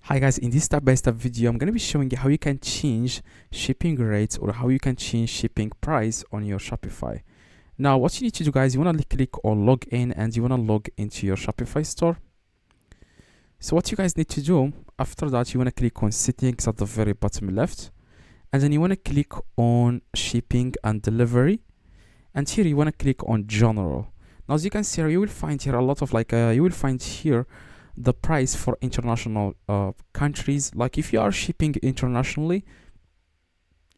Hi guys, in this step-by-step video, I'm going to be showing you how you can change shipping rates or how you can change shipping price on your Shopify. Now, what you need to do guys, you want to click on log in and you want to log into your Shopify store. So what you guys need to do, after that, you want to click on settings at the very bottom left. And then you want to click on shipping and delivery. And here you want to click on general. Now, as you can see here, you will find here a lot of you will find here the price for international countries. Like if you are shipping internationally,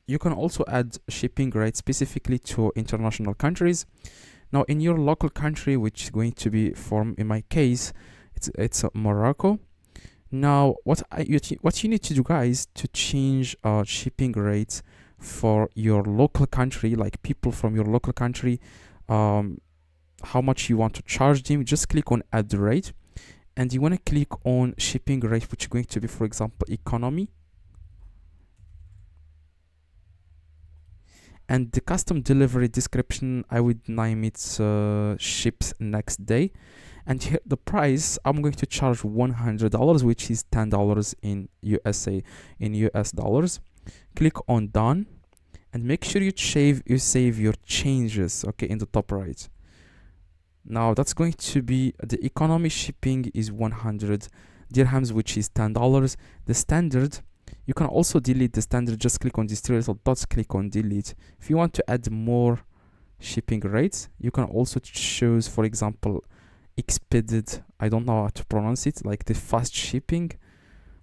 you can also add shipping rates specifically to international countries. Now in your local country, which is going to be in my case, it's Morocco. Now what you need to do guys to change shipping rates for your local country, like people from your local country, how much you want to charge them, just click on add rate. And you want to click on shipping rate, which is going to be, for example, economy. And the custom delivery description, I would name it ships next day. And here the price, I'm going to charge $100, which is $10 in US dollars. Click on done, and make sure you save your changes, okay, in the top right. Now that's going to be the economy shipping is 100 dirhams, which is $10. The standard, you can also delete the standard. Just click on these three little dots, click on delete. If you want to add more shipping rates, you can also choose, for example, expedited. I don't know how to pronounce it, like the fast shipping.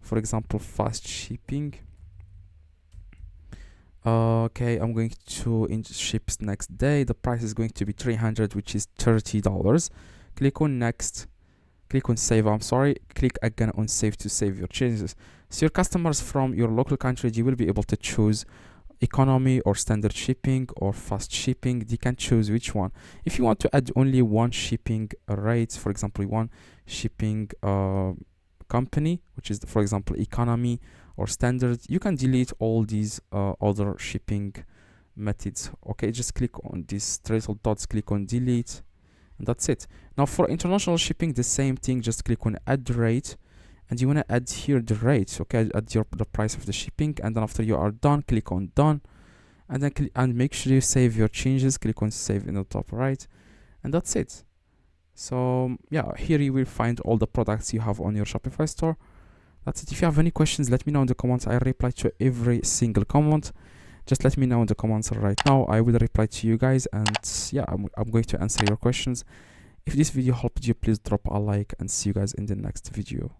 For example, fast shipping. Okay, I'm going to ships next day. The price is going to be 300, which is $30. Click on next, click on save. Click again on save to save your changes. So your customers from your local country, you will be able to choose economy or standard shipping or fast shipping. They can choose which one. If you want to add only one shipping rate, for example, one shipping company, which is for example economy or standard, you can delete all these other shipping methods. Okay, just click on these three little dots, click on delete, and that's it. Now for international shipping, the same thing, just click on add rate, and you want to add here the rate. Okay, add the price of the shipping, and then after you are done, click on done, and then make sure you save your changes. Click on save in the top right, and that's it. So yeah, here you will find all the products you have on your Shopify store. That's it. If you have any questions, let me know in the comments. I reply to every single comment. Just let me know in the comments right now. I will reply to you guys, and yeah, I'm going to answer your questions. If this video helped you, please drop a like, and see you guys in the next video.